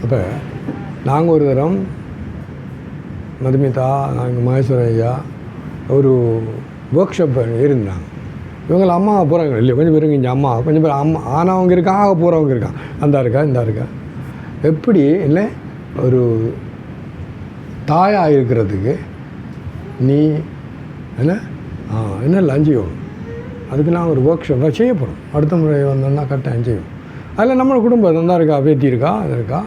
அப்போ நாங்கள் ஒரு தரம் மதுமிதா, நாங்கள் மகேஸ்வர ஐயா ஒரு ஒர்க் ஷாப் இருந்தாங்க. இவங்களை அம்மா போகிறாங்க இல்லையா, கொஞ்சம் பேருக்கு இங்கே அம்மா, கொஞ்சம் பேர் அம்மா ஆனவங்க இருக்காங்க, ஆக போகிறவங்க இருக்காங்க. அந்த இருக்கா இந்த இருக்கா எப்படி இல்லை ஒரு தாயாக இருக்கிறதுக்கு நீ என்ன என்னெல்லாம் செய்யும். அதுக்கு நான் ஒரு ஒர்க் ஷாப்பாக செய்ய போகிறோம். அடுத்த முறை வந்தோம்னா கரெக்டாக செய்யும். அதில் நம்மளோட குடும்பம் தான் இருக்கா, பேத்தி இருக்கா, அது இருக்கா,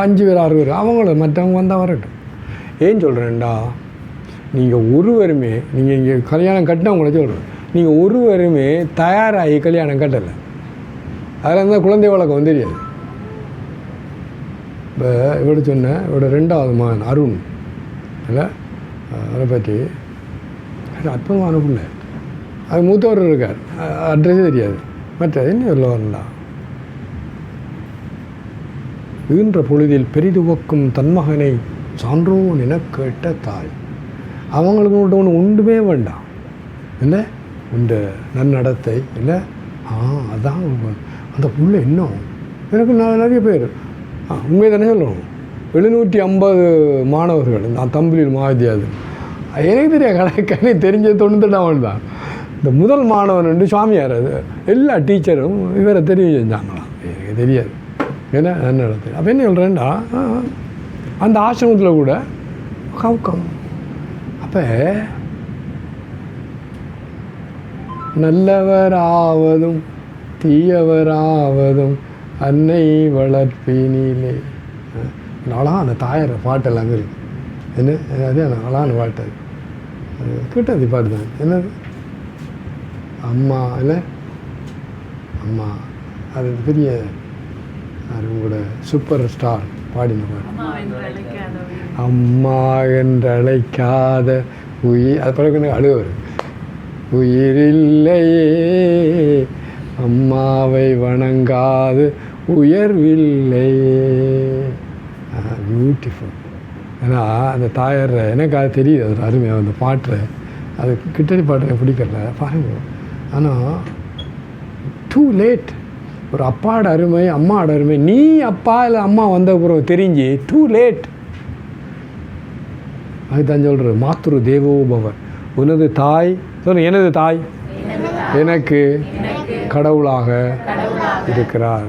5 பேர் 6 பேர் அவங்கள மற்றவங்க வந்தால் வரட்டும். ஏன் சொல்கிறேன்டா, நீங்கள் ஒருவருமே நீங்கள் இங்கே கல்யாணம் கட்டினவங்கள சொல்கிறேன், நீங்கள் ஒருவருமே தயாராகி கல்யாணம் கட்டலை. அதில் இருந்தால் குழந்தை வழக்கம் தெரியாது. இப்போ இவட சொன்னேன், இவட 2வது மகன் அருண் இல்லை, அதை பற்றி அற்புதமான பிள்ளை. அது மூத்தவர் இருக்கார், அட்ரஸே தெரியாது. மற்ற என்ன சொல்ல வரண்டா, ஈன்ற பொழுதில் பெரிதுவக்கும் தன்மகனை சான்றோன் என கேட்ட தாய். அவங்களுக்கு ஒன்று ஒன்றுமே வேண்டாம் இல்லை, இந்த நன்னடத்தை இல்லை. அதான் அந்த புள்ள இன்னும் எனக்கு நிறைய பேர் உண்மையை தானே சொல்லணும். 750 மாணவர்கள் நான் தம்பியில் மாவித்தியாது. எனக்கு தெரியாது, கணக்கு தெரிஞ்சது 98 தான். இந்த முதல் மாணவன் வந்து சுவாமியார், அது எல்லா டீச்சரும் இவரை தெரிவு செஞ்சாங்களாம். எனக்கு தெரியாது ஏன்னா நன்னடத்தை. அப்போ என்ன சொல்கிறேன்டா, அந்த ஆசிரமத்தில் கூட கவுக்கம். அப்போ நல்லவராவதும் தீயவராவதும் அன்னை வளர்ப்பினிலே. அழகான தாயார் பாட்டெல்லாம் அங்கே இருக்குது. என்ன அதே அழகான பாட்டு, அது கேட்டது பாட்டு தான். என்னது அம்மா இல்லை அம்மா, அது பெரிய உங்களோட சூப்பர் ஸ்டார் பாடின பாட்டு. அம்மா என்று அழைக்காத உயிர், அது பழக்கம் அழுவர். உயிரில்லையே அம்மாவை வணங்காது உயர்வில்லையே. பியூட்டிஃபுல். ஏன்னா அந்த தாயார் எனக்கு அது தெரியுது, அது அருமையாக அந்த பாட்டு, அது கிட்டடி பாட்டு எனக்கு பிடிக்கல பாருங்க. ஆனால் டூ லேட். ஒரு அப்பாவோட அருமை, அம்மாவோட அருமை, நீ அப்பா இல்லை அம்மா வந்த அப்புறம் தெரிஞ்சு டூ லேட். அதுதான் சொல்கிற மாத்ரு தேவோ பவ. உனது தாய் சொல்ல, எனது தாய் எனக்கு கடவுளாக இருக்கிறார்.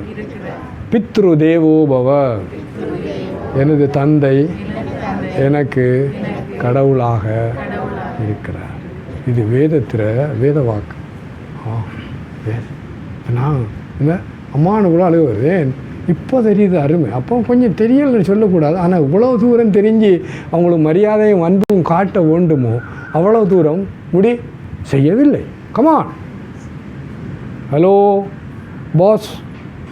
பித்ரு தேவோ பவ, எனது தந்தை எனக்கு கடவுளாக இருக்கிறார். இது வேதத்தில் வேத வாக்கு. நான் இந்த அம்மானு கூட அழுக வருவேன். இப்போ தெரியுது அருமை, அப்போ கொஞ்சம் தெரியலன்னு சொல்லக்கூடாது. ஆனால் இவ்வளோ தூரம் தெரிஞ்சு அவங்களுக்கு மரியாதையும் அன்பும் காட்ட வேண்டுமோ அவ்வளோ தூரம் முடி செய்யவில்லை. கமான் ஹலோ பாஸ்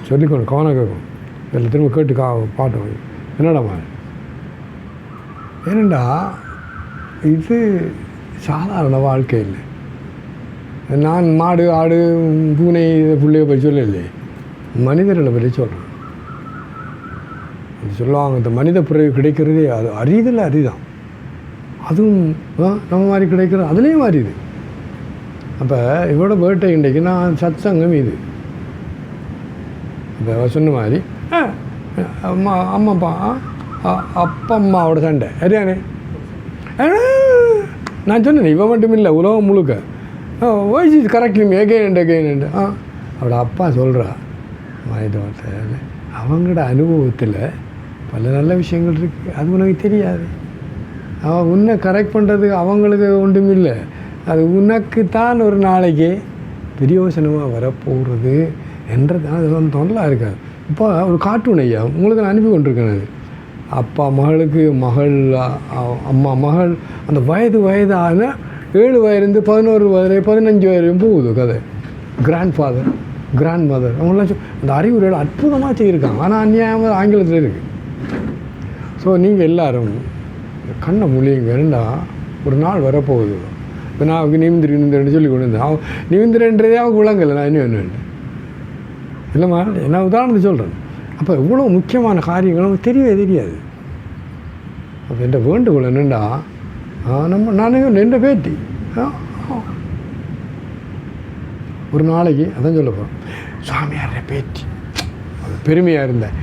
சொல்லிக்கணும், கவனம் கேட்கும். இதில் திரும்ப கேட்டு பாட்டு என்னடாமா. ஏனண்டா இது சாதாரண வாழ்க்கை இல்லை. நான் மாடு ஆடு பூனை பிள்ளைய பற்றி சொல்லலை, மனிதர்களை பற்றி சொல்கிறேன். சொல்லுவாங்க இந்த மனித பிறகு கிடைக்கிறதே அது அரிதில் அரிதான். அதுவும் நம்ம மாதிரி கிடைக்கிறது அதுலேயும் அரிது. அப்போ இவரோட பர்த்டே இன்றைக்கு நான் சத்சங்கம் இது இப்போ சொன்ன மாதிரி அம்மா அம்மாப்பா அப்பா அம்மாவோட சண்டை சரியானே. நான் சொன்னேன் இவன் மட்டும் இல்லை, உலகம் முழுக்க வாய்ஸ் இஸ் கரெக்ட்லிங் எகெயின் அண்ட் எகெயின் அண்ட் அவளோட அப்பா சொல்கிறா வாய்தோட்ட அவங்களோட அனுபவத்தில் பல நல்ல விஷயங்கள் இருக்குது, அது உனக்கு தெரியாது. அவன் உன்னை கரெக்ட் பண்ணுறதுக்கு அவங்களுக்கு ஒன்றும் இல்லை, அது உனக்கு தான் ஒரு நாளைக்கு பிரயோசனமாக வரப்போகிறது என்றது அது வந்து தொண்டலாக இருக்காது. இப்போ ஒரு கார்ட்டூன் ஐயா உங்களுக்கு நான் அனுப்பி கொண்டிருக்கேன். அது அப்பா மகளுக்கு மகள் அம்மா மகள் அந்த வயதான 7 வயதுலேருந்து 11 வயது 15 வயது போகுது கதை. கிராண்ட் ஃபாதர் கிராண்ட் மதர் அவங்களாம் அந்த அறிவுரைகள் அற்புதமாக செய்யிருக்காங்க. ஆனால் அந்நியாயம் ஆங்கிலத்தில் இருக்குது. ஸோ நீங்கள் எல்லோரும் கண்ணை மொழிங்க வேண்டா, ஒரு நாள் வரப்போகுது. இப்போ நான் நிமிந்திரன்னு சொல்லி கொண்டு வந்தேன். நிமிந்திரன்றதே அவங்க விளங்கலை. நான் இன்னும் என்ன இல்லைம்மா, நான் உதாரணத்தை சொல்கிறேன். அப்போ இவ்வளோ முக்கியமான காரியங்கள் நமக்கு தெரியவே தெரியாது. அப்போ என்ற வேண்டுகோள் என்னென்னா நானே நின்ற பேட்டி ஒரு நாளைக்கு அதான் சொல்ல போகிறோம். சுவாமியார் பேட்டி அது பெருமையாக இருந்தேன்.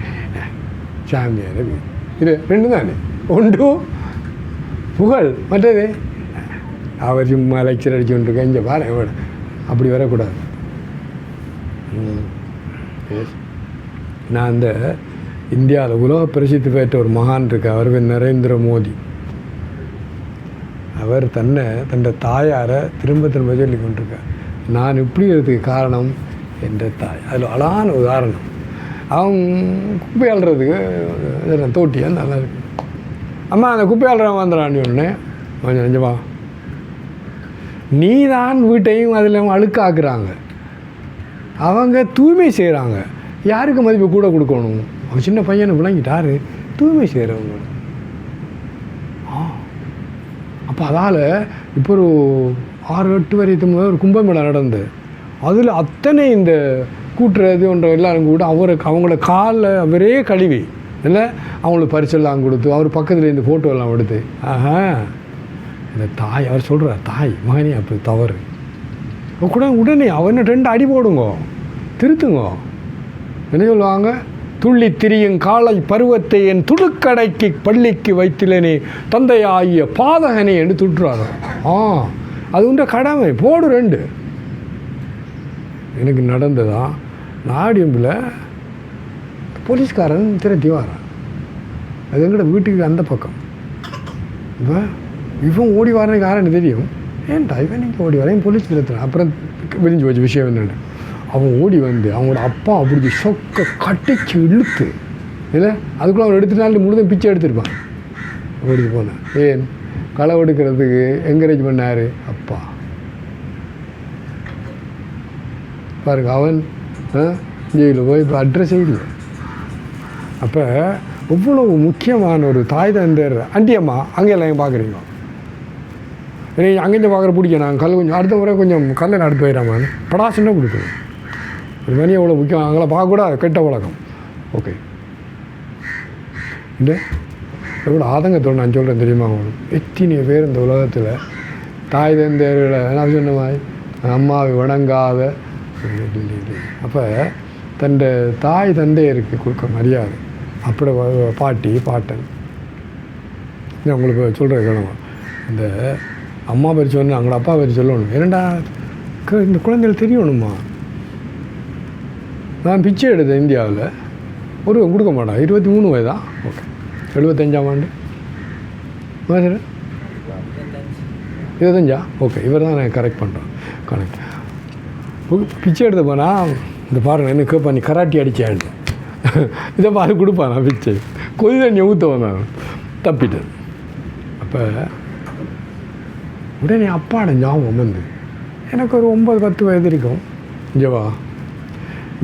சாமியார் வீடு. இது ரெண்டு தானே, ஒன்று புகழ், மற்றது அவர் சும்மா லெக்சர் அடிச்சு கொண்டிருக்கேன். இங்கே பாரு எவ்வளோ அப்படி வரக்கூடாது. நான் அந்த இந்தியாவில் உலக பிரசித்தி பெற்ற ஒரு மகான் இருக்கு, அவர் நரேந்திர மோடி. அவர் தன்னை தாயாரை திரும்ப திரும்ப சொல்லி கொண்டிருக்கார். நான் இப்படி இருக்கிறதுக்கு காரணம் என்ற தாய். அதில் அழகான உதாரணம். அவன் குப்பை அள்ளுறதுக்கு தோட்டியா நல்லா இருக்கு. அம்மா அந்த குப்பை அள்ளுறவன் வந்துடான்னு சொன்னேன். கொஞ்சம் கொஞ்சமா நீ தான் வீட்டையும் அதில் அழுக்காக்குறாங்க, அவங்க தூய்மை செய்கிறாங்க. யாருக்கு மதிப்பு கூட கொடுக்கணும்? அவன் சின்ன பையனை விளங்கிட்டாரு, தூய்மை செய்கிறவங்க. அப்போ அதால் இப்போ ஒரு 6-8 வரைக்கும் ஒரு கும்பமேளா நடந்து, அதில் அத்தனை இந்த கூட்டுறது ஒன்ற எல்லாரும் கூட அவங்களோட காலில் அவரே கழுவி இல்லை அவங்களுக்கு பரிசெல்லாம் கொடுத்து அவர் பக்கத்தில் இந்த ஃபோட்டோ எல்லாம் எடுத்து, ஆஹா இந்த தாய் அவர் சொல்கிறார், தாய் மகனே அப்படி தவறு உடனே அவனை 2 அடி போடுங்க, திருத்துங்க. என்ன சொல்லுவாங்க? துள்ளி திரியும் காலை பருவத்தை என் துடுக்கடைக்கு பள்ளிக்கு வைத்திலனே தந்தையாகிய பாதகனே என்று துட்டுறாரு. அது உண்ட கடமை, போடு 2. எனக்கு நடந்ததா நாடியம்பில் போலீஸ்காரன் திரட்டி வரான். அது எங்கட வீட்டுக்கு அந்த பக்கம். இப்போ இவன் ஓடி வரனுக்கு யாருன்னு தெரியும். ஏன்டா இவன் நீங்கள் ஓடி வரேன் போலீஸ் திரத்துறான். அப்புறம் விரிஞ்சு போச்சு விஷயம் என்னென்னு. அவன் ஓடி வந்து அவங்களோட அப்பா அப்படி சொக்க கட்டிச்சு இழுத்து இல்லை அதுக்குள்ளே அவன் எடுத்துட்டாலும் முழுதும் பிச்சை எடுத்துருப்பான். ஓடி போனேன். ஏன் களை எடுக்கிறதுக்கு என்கரேஜ் பண்ணார் அப்பா. பாருங்க, அவன் ஜெயிலில் போய் இப்போ அட்ரஸே இல்லை. அப்போ இவ்வளவு முக்கியமான ஒரு தாய் தந்தர் அண்டியம்மா அங்கெல்லாம் பார்க்குறீங்க. அங்கேருந்து பார்க்குற பிடிக்க நான் கல் கொஞ்சம் அடுத்த முறை கொஞ்சம் கல்லை நடத்து போயிடாமான்னு படாசுன்னா கொடுக்கணும். ஒரு மணி எவ்வளோ முக்கியம், அங்கே பார்க்கக்கூடாது, கெட்ட பழக்கம். ஓகே, இந்த எவ்வளோ ஆதங்கத்தோடு நான் சொல்கிறேன் தெரியுமா? அவங்களுக்கு எத்தனை பேர் இந்த உலகத்தில் தாய் தந்தையர்களை நான் சொன்ன மாதிரி அம்மாவை வணங்காத. அப்போ தன் தாய் தந்தையருக்கு கொடுக்க மரியாதை. அப்படி பாட்டி பாட்டன் உங்களுக்கு சொல்கிற கேளுங்க. இந்த அம்மா பேர் சொன்னால் அவங்களோட அப்பா பேர் சொல்லணும். ஏன்னா இந்த குழந்தைகள் தெரியணுமா? நான் பிச்சை எடுத்தேன் இந்தியாவில், ஒருவன் கொடுக்க மாட்டான். 23 வயதா? ஓகே, 75ஆம் ஆண்டு சார் 25. ஓகே, இவர் தான் நான் கரெக்ட் பண்ணுறோம். கரெக்ட். பிச்சை எடுத்த போனால் இந்த பாருங்கள் என்ன கேட்பா, நீ கராட்டி அடித்தேன் இதை பார்த்து கொடுப்பான். நான் பிச்சை கொதி தண்ணி ஊற்றுவேன், நான் தப்பிட்டேன். அப்போ உடனே அப்பாட ஞாபகம் வந்து எனக்கு ஒரு 9-10 வயது இருக்கும். இங்கேவா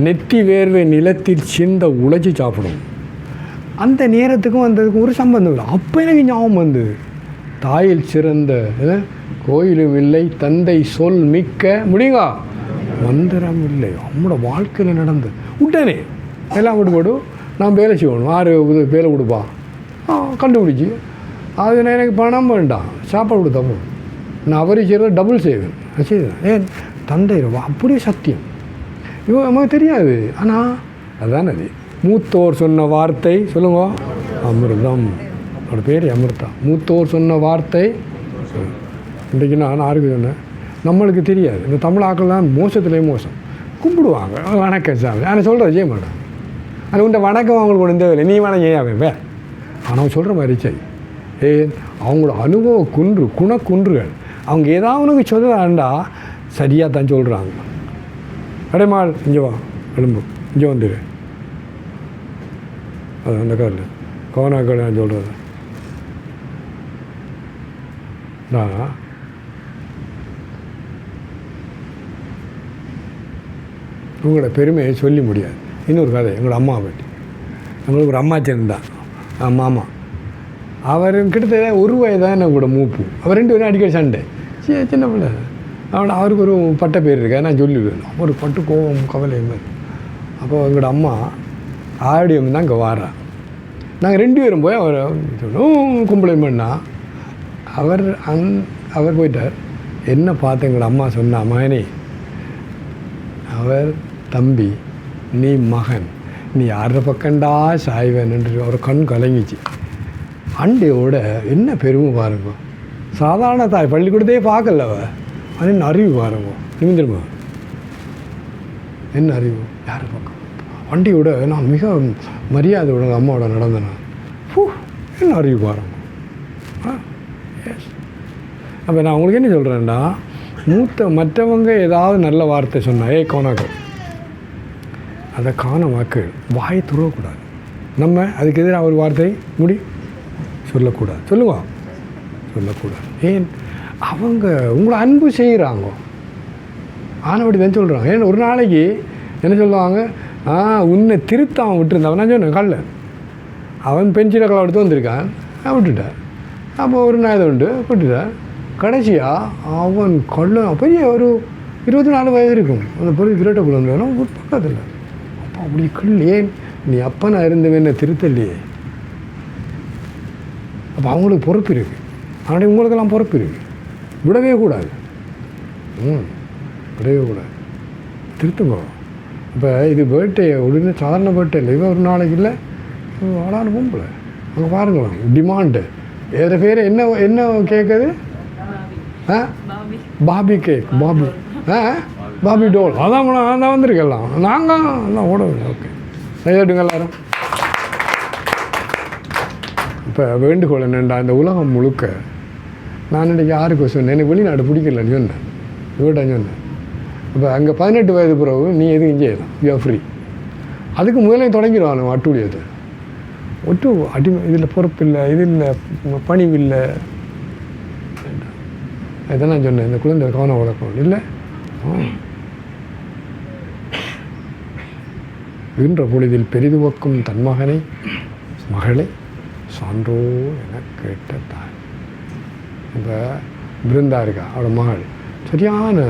நெத்தி வேர்வை நிலத்தில் சிந்த உழைச்சி சாப்பிடும். அந்த நேரத்துக்கும் வந்ததுக்கும் ஒரு சம்பந்தம் இல்லை. அப்போ எனக்கு ஞாபகம் வந்து தாயில் சிறந்த கோயிலும் இல்லை, தந்தை சொல் மிக்க முடியுங்க மந்திரம் இல்லை. நம்மளோட வாழ்க்கையில் நடந்து உடனே எல்லாம் விடுபடு நான் வேலை செய்யணும். 6 வேலை கொடுப்பா கண்டுபிடிச்சி அது எனக்கு பணம் வேண்டாம், சாப்பாடு கொடுத்தா போதும். நான் அவரை செய்கிறது டபுள் செய்வேன் செய்வேன். ஏன் தந்தை அப்படியே சத்தியம் இவன் நமக்கு தெரியாது. ஆனால் அதுதான் அது மூத்தோர் சொன்ன வார்த்தை சொல்லுங்க அமிர்தம். அவரோட பேர் அமிர்தா. மூத்தோர் சொன்ன வார்த்தை. இன்றைக்கு நான் யாருக்கு சொன்னேன், நம்மளுக்கு தெரியாது. இந்த தமிழ் ஆக்கள் தான் மோசத்துலேயே மோசம். கும்பிடுவாங்க வணக்கம் சாமி, ஆனால் சொல்கிறது செய்ய மாட்டேன். அது உண்ட வணக்கம் அவங்களுக்கு ஒன்று தேவையில்லை, நீ வேணாம் செய்யாவே. ஆனால் சொல்கிற மாதிரி சரி. ஏன் அவங்களோட அனுபவ குணக்குன்றுகள். அவங்க ஏதாவது உனக்கு சொல்லுறாண்டா சரியாக தான் சொல்கிறாங்க. அடைமாள் இங்கே வா, எலும்பு இங்கே வந்துடு. அது அந்த காலில் கோனாக்கள் நான் சொல்கிறது. நான் உங்களோட பெருமையை சொல்லி முடியாது. இன்னொரு கதை, எங்களோட அம்மா பற்றி. எங்களுக்கு ஒரு அம்மாச்சன் தான் மாமா. அவர் கிட்டத்தட்ட 1 வயது தான் என்ன கூட மூப்பு. அவர் 2 பேரும் அடிக்கடி சண்டை. சின்ன பிள்ளை. அவருக்கு ஒரு பட்ட பேர் இருக்கா, நான் சொல்லிடுவேன். ஒரு பட்டு கோவம் கவலை மாதிரி. அப்போ எங்களோட அம்மா ஆடியம் தான் இங்கே வாரா. நாங்கள் 2 பேரும் போய் அவர் கும்பலம் பண்ணால் அவர் போயிட்டார். என்ன பார்த்து எங்களோட அம்மா சொன்னா, மகனே அவர் தம்பி, நீ மகன், நீ யார பக்கண்டா சாய்வேன்னு ஒரு கண் கலங்கிச்சு. அண்டையோட என்ன பெருமை பாருங்க. சாதாரண தாய் பள்ளிக்கூடத்தையே பார்க்கலவ, அது என்ன அறிவு பாருங்க. நிமிந்திருமா என்ன அறிவு யார் பக்கம். அண்டையோட நான் மிக மரியாதையோட அம்மாவோட நடந்தேன். என்ன அறிவு பாருங்க. எஸ். அப்போ நான் உங்களுக்கு என்ன சொல்கிறேன்டா, மற்றவங்க ஏதாவது நல்ல வார்த்தை சொன்னால் கோணாக்கள் அதை காண மக்கள் வாயை துறவக்கூடாது. நம்ம அதுக்கு எதிராக ஒரு வார்த்தை சொல்லக்கூடாது. சொல்லக்கூடாது. ஏன் அவங்க உங்களை அன்பு செய்கிறாங்க, ஆனபடி தான் சொல்கிறாங்க. ஏன் ஒரு நாளைக்கு என்ன சொல்லுவாங்க, உன்னை திருத்தாம விட்டுருந்தான். நான் சொன்னேன் காலைல அவன் பென்சிலை கலர் எடுத்து வந்திருக்கான், விட்டுட்டான். அப்போ ஒரு நாள் உண்டு விட்டுட்டான். கடைசியாக அவன் பெரிய ஒரு 24 வயது இருக்கும். அந்த பொருள் கிரேட்ட குழந்தைகளும் பக்கத்தில் அப்போ அப்படி ஏன் நீ அப்பனா இருந்தவன் திருத்தல்லையே. அப்போ அவங்களுக்கு பொறுப்பு இருக்குது. ஆனால் உங்களுக்கெல்லாம் பொறுப்பு இருக்குது. விடவே கூடாது. திருத்துங்க. இப்போ இது பர்த்டே உடனே சாதாரண பர்த்டே இல்லை. இவன் ஒரு நாளைக்கு இல்லை ஆளான பொம்பளை அங்கே பாருங்களேன். டிமாண்டு வேறு பேர் என்ன கேட்குது? பாபி கேக், பாபி டோல். அதான் வந்திருக்கலாம். நாங்கள் எல்லாம் ஓடவில்லை. ஓகே, கையாட்டுங்க எல்லாரும். இப்போ வேண்டுகோள் என்னென்றா, இந்த உலகம் முழுக்க நான் இன்றைக்கி யாருக்கு சொன்னேன், எனக்கு வெளிநாடு பிடிக்கலன்னு சொன்னேன். இவர்கிட்ட சொன்னேன். இப்போ அங்கே 18 வயது பிறகு நீ எதுவும் செய்யலாம், யூ ஆர் ஃப்ரீ. அதுக்கு முதலே தொடங்கிடுவான் அட்டூழியத்தை. அடிமை இதில் பொறுப்பு இல்லை, இது இல்லை, பணிவு இல்லை. இதான் நான் சொன்னேன், இந்த குழந்தை கவனம் வளர்க்கணும் இல்லை. ஈன்ற பொழுதில் பெரிதுவக்கும் தன் மகளை சான்றோ என கேட்ட தாய். இப்போ பிருந்தா இருக்கா, அவளோட மகள் சரியான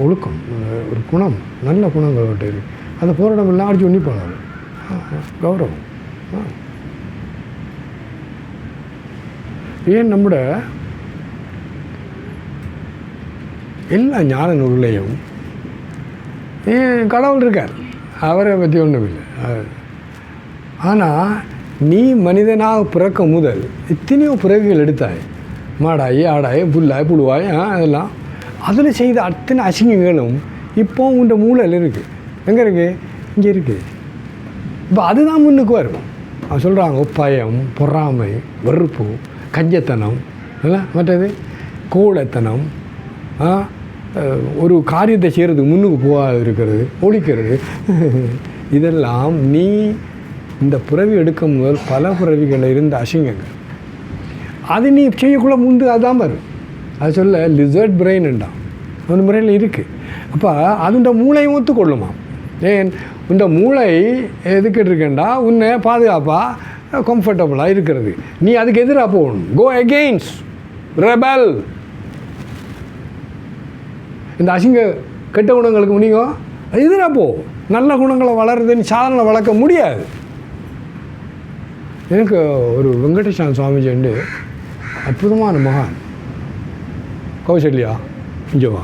ஒழுக்கம், ஒரு குணம், நல்ல குணங்களோட இருக்கு. அதை போராட்டம் எல்லாம் அடிச்சு ஒன்றி போனார். கௌரவம். ஏன் நம்மட எல்லா ஞான நூல்லையும் கடவுள் இருக்கார், அவரை பற்றி ஒன்றும் இல்லை. ஆனால் நீ மனிதனாக பிறக்க முதல் எத்தனையோ பிறவிகள் எடுத்தாய். மாடாயி, ஆடாய், புல்லாய், புழுவாய், அதெல்லாம் அதில் செய்த அத்தனை அசிங்கங்களும் இப்போ உண்ட மூளையில் இருக்குது. எங்கே இருக்குது? இங்கே இருக்குது. இப்போ அதுதான் முன்னுக்கு வரும். அவன் சொல்கிறாங்க பயம், பொறாமை, வெறுப்பு, கஞ்சத்தனம், இல்லை மற்றது கோழைத்தனம், ஒரு காரியத்தை செய்கிறதுக்கு முன்னுக்கு போகாது இருக்கிறது, ஒழிக்கிறது. இதெல்லாம் நீ இந்த பிறவி எடுக்கும் முதல் பல பிறவிகளில் இருந்த அசிங்கங்கள். அது நீ செய்யக்குள்ள முந்து அதுதான் வரும். அது சொல்ல லிசர்ட் பிரெயின்ண்டான் அந்த முறையில் இருக்குது. அப்போ அதுண்ட மூளையும் ஒத்துக்கொள்ளுமா. ஏன் இந்த மூளை எதுக்கு இருக்கேன்டா, உன்னை பாதுகாப்பாக கம்ஃபர்டபுளாக இருக்கிறது. நீ அதுக்கு எதிராக போகணும். கோ அகெயின்ஸ்ட், ரெபல். இந்த அசிங்க கெட்ட குணங்களுக்கு முடியும் எதிராக போ. நல்ல குணங்களை வளருதுன்னு சாதனை வளர்க்க முடியாது. எனக்கு ஒரு வெங்கடேஸ்வர சுவாமிஜி அற்புதமான மகான். கௌசல்யா, இங்கே வா,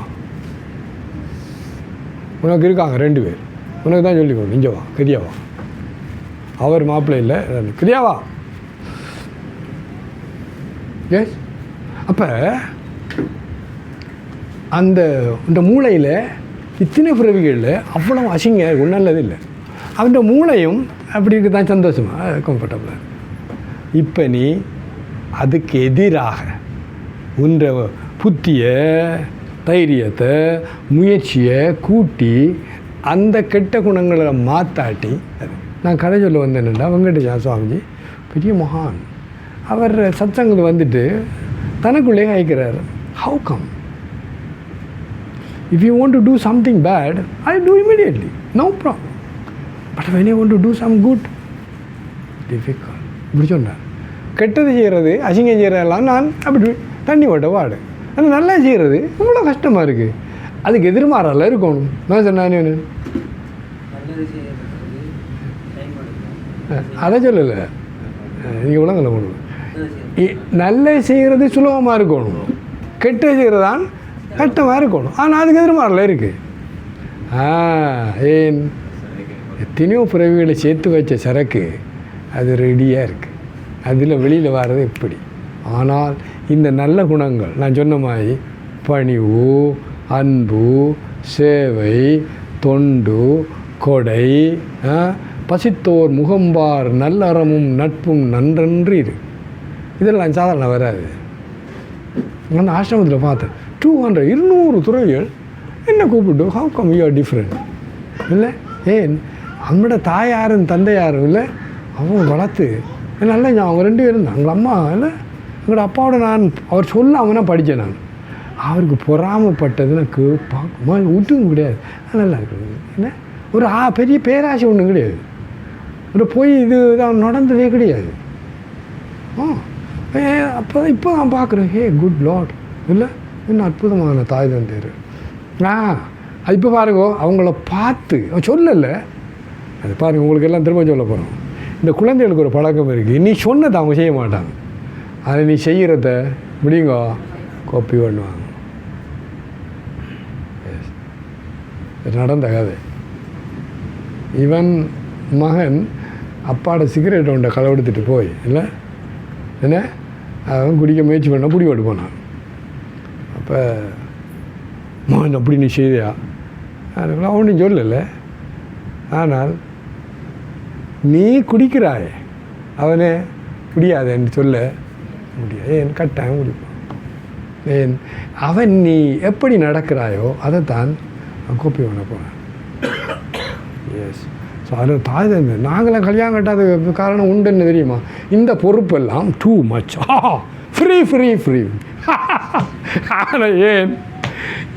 உனக்கு இருக்காங்க 2 பேர், உனக்கு தான் சொல்லிக்கணும், இங்கே வா, கிரியாவா. அவர் மாப்பிள்ளை இல்லை, கிரியாவா. எஸ். அப்போ அந்த மூளையில் இத்தனை பிறவிகளில் அவ்வளோ அசிங்க நல்லது இல்லை. அந்த மூளையும் அப்படி இருக்கு தான் சந்தோஷமாக கம்ஃபர்டபுளாக. இப்போ நீ அதுக்கு எதிராக உன்ற புத்தியை, தைரியத்தை, முயற்சியை கூட்டி அந்த கெட்ட குணங்களை மாற்றாட்டி. நான் கதை சொல்ல வந்தேன்டா, வெங்கடேஸ்வர சுவாமிஜி பெரிய மகான். அவர் சத்சங்கத்தில் வந்துட்டு தனக்குள்ளே கேட்குறாரு, how come if you want to do something bad, I'll do immediately, no problem, but when you want to do some good, difficult. இப்படி சொன்னார். கெட்டது செய்கிறது, அசிங்கம் செய்கிறதெல்லாம் நான் அப்படி தண்ணி ஓட்ட வாடு. அது நல்லா செய்கிறது இவ்வளோ கஷ்டமாக இருக்குது. அதுக்கு எதிர்மாறல இருக்கணும். நான் சொன்னேன், அதை சொல்லலை, நீங்கள் உலகங்களை போடணும். நல்ல செய்கிறது சுலபமாக இருக்கணும், கெட்ட செய்கிறதான் கஷ்டமாக இருக்கணும். ஆனால் அதுக்கு எதிர்மாறல இருக்குது. ஏன் எத்தனையோ பிறவிகளை சேர்த்து வச்ச சரக்கு அது ரெடியாக இருக்குது. அதில் வெளியில் வர்றது எப்படி? ஆனால் இந்த நல்ல குணங்கள் நான் சொன்ன மாதிரி பணிவு, அன்பு, சேவை, தொண்டு, கொடை, பசித்தோர் முகம்பார் நல்லறமும் நட்பும் நன்றன்று இரு, இதெல்லாம் சாதாரண வராது. அந்த ஆசிரமத்தில் பார்த்தேன் 200 துறவிகள் என்ன கூப்பிட்டு how come you are different இல்லை, ஏன் நம்மளோட தாயாரும் தந்தையாரும் இல்லை அவங்க வளர்த்து நல்ல அவங்க 2 பேரும் தான். எங்கள் அம்மா இல்லை எங்களோட அப்பாவோட நான் அவர் சொல்ல அவனா படித்தேன். நான் அவருக்கு பொறாமப்பட்டது எனக்கு பார்க்குமா விட்டும் கிடையாது. நல்லா இருக்குது என்ன ஒரு பெரிய பேராசை ஒன்றும் கிடையாது. ஒரு போய் இது தான் நடந்ததே கிடையாது. அப்போ இப்போ நான் பார்க்குறேன், ஹே குட் லாட் இல்லை இன்னும் அற்புதமான தாய் தந்தையர். அது இப்போ பாருங்க அவங்கள பார்த்து சொல்லலை, அது பாருங்கள் உங்களுக்கு எல்லாம் திரும்ப சொல்ல போகிறோம். இந்த குழந்தைகளுக்கு ஒரு பழக்கம் இருக்குது, நீ சொன்னதை அவங்க செய்ய மாட்டாங்க, அதை நீ செய்கிறத முடியுங்க காப்பி பண்ணுவாங்க. நடந்த கதை. இவன் மகன் அப்பாட சிகரெட் ஒன்றை களவெடுத்துட்டு போய் இல்லை என்ன அவன் குடிக்க முயற்சி பண்ண புடிவாட்டு போனான். அப்போ மகன் அப்படி நீ செய்தியா? அவனும் சொல்லலை. ஆனால் நீ குடிக்கிறாய் அவனே குடியாதேன்னு சொல்ல முடியாது. ஏன் கட்டாயம் குடிப்பான். ஏன் அவன் நீ எப்படி நடக்கிறாயோ அதைத்தான் கோப்பி பண்ண போகிறான். எஸ். ஸோ அதில் தாய் தந்தை நாங்களாம் கல்யாணம் கட்டாத காரணம் உண்டுன்னு தெரியுமா? இந்த பொறுப்பெல்லாம் too much free free free. ஆனால் ஏன்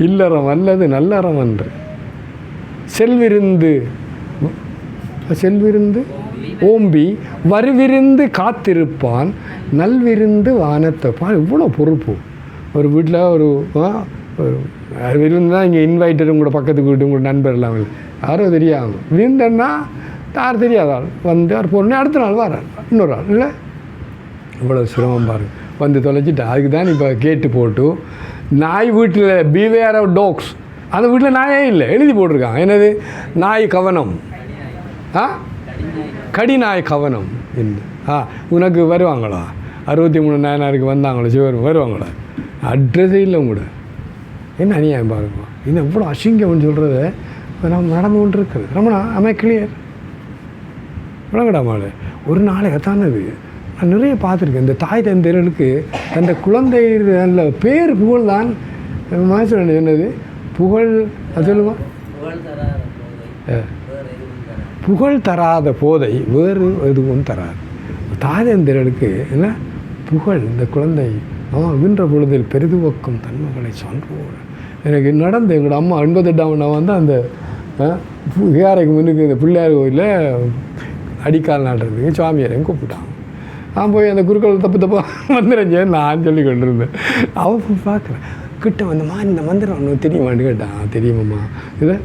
இல்லறம் அல்லது நல்லறம் என்று செல்விருந்து ஓம்பி வருவிருந்து காத்திருப்பான் நல்விருந்து வானத்தைப்பான். இவ்வளோ பொறுப்பு ஒரு வீட்டில் ஒரு விருந்து தான் இங்கே இன்வைட்டரும் கூட பக்கத்துக்கு வீட்டு உங்களோட நண்பர் எல்லாம் யாரோ தெரியாமல் விருந்தன்னா யார் தெரியாதாள் வந்து அவர் போனே அடுத்த நாள் வரார் இன்னொரு ஆள் இல்லை. இவ்வளோ சிரமம் பாருங்க வந்து தொலைச்சிட்டு. அதுக்கு தான் இப்போ கேட்டு போட்டு நாய் வீட்டில் பிவேர் ஆஃப் டாக்ஸ், அந்த வீட்டில் நாயே இல்லை எழுதி போட்டிருக்காங்க. என்னது நாய் கவனம், கடி நாய் கவனம் என்ன. உனக்கு வருவாங்களா 63 நாயனாருக்கு வந்தாங்களோ சிவர் வருவாங்களா? அட்ரஸே இல்லை கூட. என்ன அநியாயம் பாருங்க. இன்னும் எவ்வளோ அசிங்கம்னு சொல்கிறத இப்போ நம்ம நடந்து கொண்டு இருக்குது. ரமணா அமை கிளியர் விளங்கடாமாள். ஒரு நாளைக்கு தானது நான் நிறைய பார்த்துருக்கேன். இந்த தாய் தந்தையர்களுக்கு அந்த குழந்தை நல்ல பேர் புகழ் தான் மனசில் என்னது புகழ் அது சொல்லுவான். புகழ் தராத போதை வேறு எதுவும் தராது. தாய் தந்தையர்களுக்கு என்ன புகழ் இந்த குழந்தை வின்ற பொழுதில் பெரிதுவக்கும் தன்மைகளை சொல்வோம். எனக்கு நடந்த எங்களோட அம்மா 88ஆம் நான் வந்து அந்த விகாரைக்கு முன்னுக்கு இந்த பிள்ளையார் கோயிலில் அடிக்கால் நாட்டுறதுக்கு சுவாமியாரையும் கூப்பிட்டாங்க. நான் போய் அந்த குருக்கள் தப்பு வந்துடுறேன் நான் சொல்லி கொண்டு இருந்தேன். அவன் பார்க்குறேன் கிட்ட வந்தம்மா இந்த மந்திரம் ஒன்று தெரியுமான்னு கேட்டான். தெரியுமாம்மா இதை.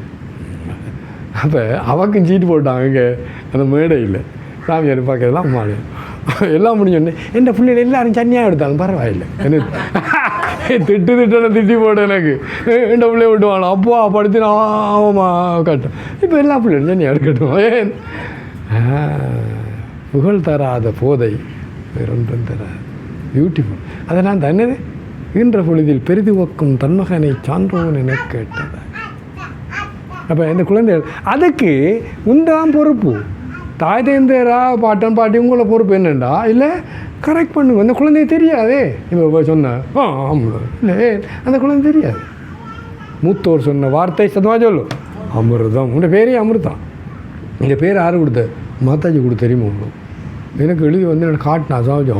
அப்போ அவக்கும் சீட்டு போட்டாங்க இங்கே அந்த மேடையில் சாமியார் பார்க்கறதுலாம் அம்மாடு எல்லாம் முடிஞ்சோடனே என் பிள்ளைகள் எல்லாரும் சன்னியாக எடுத்தாலும் பரவாயில்லை. எனக்கு திட்டி போட எனக்கு என் பிள்ளைய விட்டுவானோ அப்போ படுத்து நான் ஆமாம்மா கட்டும். இப்போ எல்லா பிள்ளைகளும் சன்னியாக எடுக்கட்டும். ஏன் புகழ் தராத போதை வேறொன்றும் தராது. பியூட்டிஃபுல். அதை நான் தன்னது ஈன்ற பொழுதில் பெரிதுவக்கும் தன்மகனை சான்றோன் என கேட்டது. அப்போ இந்த குழந்தைகள் அதுக்கு உண்டாம் பொறுப்பு. தாய் தந்தையரா பாட்டன் பாட்டி உங்களை பொறுப்பு என்னண்டா இல்லை கரெக்ட் பண்ணுங்க. அந்த குழந்தைய தெரியாதே. இப்போ சொன்னேன் இல்லை அந்த குழந்தை தெரியாது. மூத்தோர் சொன்ன வார்த்தை சத்தமாக சொல்லும் அமிர்தம். உன்னை பேரே அமிர்தம். இந்த பேர் யார் கொடுத்த? மாதாஜி கொடுத்த தெரியுமா உங்களுக்கு? எனக்கு எழுதி வந்து எனக்கு காட்டினா சாமிஜி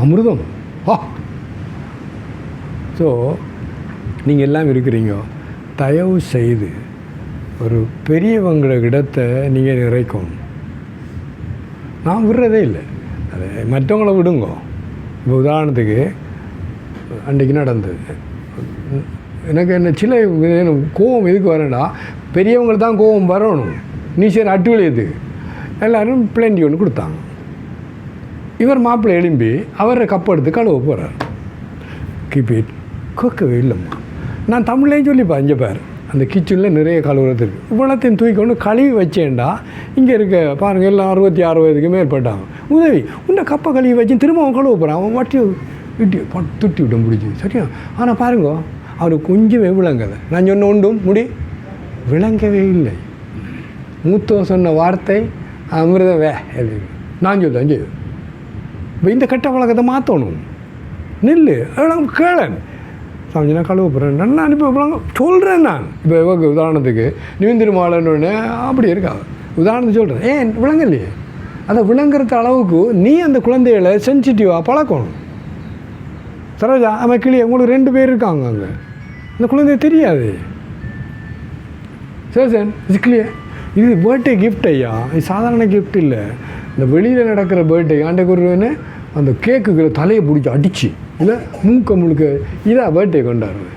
அமிர்தம். ஸோ நீங்கள் எல்லாம் இருக்கிறீங்க. தயவு செய்து ஒரு பெரியவங்கள இடத்தை நீங்கள் நிறைக்கணும். நான் விடுறதே இல்லை. அது மற்றவங்கள விடுங்க. இப்போ உதாரணத்துக்கு அன்றைக்கு நடந்தது எனக்கு என்ன சில கோவம் எதுக்கு வரேன்டா பெரியவங்களுக்கு தான் கோவம் வரணும். நீ சரி அட்டுவிளையது எல்லோரும் பிளேண்டி ஒன்று கொடுத்தாங்க. இவர் மாப்பிள்ளை எழும்பி அவரை கப் எடுத்து கழுவ போகிறார். கீப் இட் கேட்கவே இல்லைம்மா. நான் தமிழ்லேயும் சொல்லிப்பா இங்கே பார் அந்த கிச்சனில் நிறைய கழுவுறது இருக்குது. இவ்வளோத்தையும் தூக்கி கொண்டு கழுவி வச்சேன்டா இங்கே இருக்க பாருங்கள் எல்லாம் 66 வயதுக்கு மேற்பட்டாங்க. உதவி உன்னை கப்பை கழுவி வச்சு திரும்ப அவன் கழுவ போகிறான். அவன் வட்டி விட்டி துட்டி விட்டு முடிச்சு சரியா. ஆனால் பாருங்க அவனுக்கு கொஞ்சமே விளங்கலை. நான் சொன்ன ஒன்றும் விளங்கவே இல்லை. மூத்தோ சொன்ன வார்த்தை அமிர்தவே நான் சொல்லுவேன் செய்யும். இப்போ இந்த கெட்ட பழக்கத்தை மாற்றணும். நெல் கேளன் சமைச்சு நான் கழுவ போகிறேன். நான் இப்போ சொல்கிறேன். நான் இப்போ இவங்க உதாரணத்துக்கு நிவிந்திருமாளன்னு அப்படி இருக்கா உதாரணத்துக்கு சொல்கிறேன். ஏன் விளங்கலையே? அதை விளங்குறது அளவுக்கு நீ அந்த குழந்தைகளை சென்சிட்டிவாக பழக்கணும். சரோஜா அவன் கிளியே உங்களுக்கு 2 பேர் இருக்காங்க அங்கே. அந்த குழந்தைய தெரியாது. சரி சார் இது கிளியே இது பர்த்டே கிஃப்ட் ஐயா. இது சாதாரண கிஃப்ட் இல்லை. இந்த வெளியில் நடக்கிற பர்த்டே ஆண்டைக்கு ஒருவனே அந்த கேக்குகளை தலையை பிடிச்சி அடித்து இல்லை முழுக்க இதாக பர்த்டே கொண்டாடுறேன்.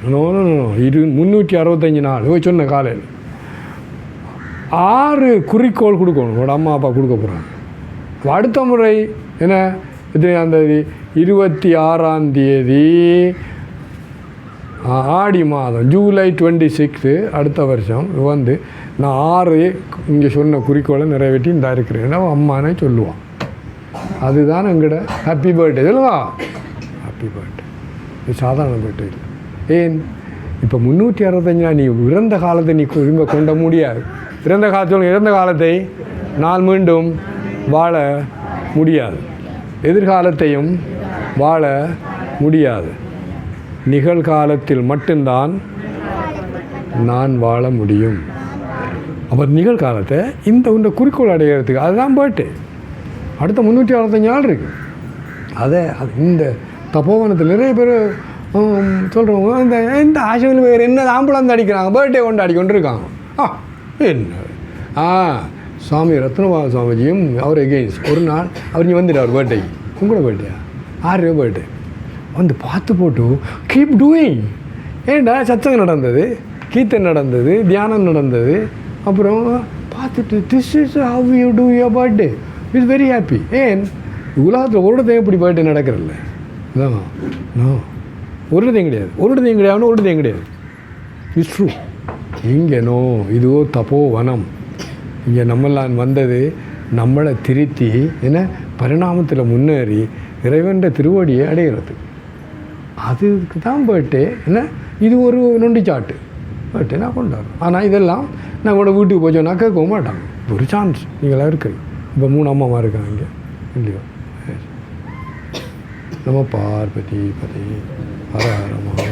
365 நாள் சொன்ன காலையில் 6 குறிக்கோள் கொடுக்கணும். உங்களோட அம்மா அப்பா கொடுக்க போகிறாங்க. அடுத்த முறை என்ன எத்தனையாம் தேதி 26ஆம் தேதி ஆடி மாதம் ஜூலை 26 அடுத்த வருஷம் வந்து நான் 6 இங்கே சொன்ன குறிக்கோளை நிறைவேற்றி இந்த இருக்கிறேன் அம்மானே சொல்லுவான். அதுதான் எங்கட ஹாப்பி பர்த்டே சொல்லுவா. ஹாப்பி பர்த்டே இது சாதாரண பர்த்டே இல்லை. ஏன் இப்போ 365 நாள் நீ இறந்த காலத்தை நீ திரும்ப கொண்ட முடியாது. இறந்த காலத்தை நான் மீண்டும் வாழ முடியாது. எதிர்காலத்தையும் வாழ முடியாது. நிகழ்காலத்தில் மட்டும்தான் நான் வாழ முடியும். அப்போ நிகழ்காலத்தை இந்த குறிக்கோள் அடைகிறதுக்கு அதுதான் பர்த்டே. அடுத்த 365 நாள் இருக்குது. அது இந்த தப்போவனத்தில் நிறைய பேர் சொல்கிறவங்க இந்த ஆசிரியர்கள் வேறு என்ன ஆம்புலன்ஸ் அடிக்கிறாங்க பர்த்டே கொண்டாடி கொண்டு இருக்காங்க. என்ன சுவாமி ரத்னபால சுவாமிஜியும் அவர் எகெயின்ஸ்ட் ஒரு நாள் அவர் இங்கே வந்துட்டார் பர்த்டேக்கு. உங்களோட பர்த்டே 6 பர்த்டே வந்து பார்த்து போட்டு கீப் டூயிங். ஏன்டா சத்சங்கம் நடந்தது, கீர்த்தன் நடந்தது, தியானம் நடந்தது. அப்புறம் பார்த்துட்டு this is how you two your birthday is very happy. ஏன் உலகத்தில் ஒரு இடத்தையும் இப்படி பர்த்டே நடக்கிறல்ல. ஒரு இடத்தையும் கிடையாது. It's true. இங்கே இதுவோ தப்போ வனம். இங்கே நம்மளாம் வந்தது நம்மளை திருத்தி என்ன பரிணாமத்தில் முன்னேறி இறைவன்ற திருவடியை அடைகிறது. அதுக்கு தான் பர்த்டே. என்ன இது ஒரு நொண்டிச்சாட்டு பர்த்டே நான் கொண்டாடுறேன். ஆனால் இதெல்லாம் நான் கூட வீட்டுக்கு போச்சோன்னா கேட்கவும் மாட்டாங்க. ஒரு சான்ஸ் நீங்களாம் இருக்கிறீங்க. இப்போ 3 அம்மாவாக இருக்காங்க இங்கே இல்லையோ. நம்ம பார்வதி பதி ஹர ஹர மகா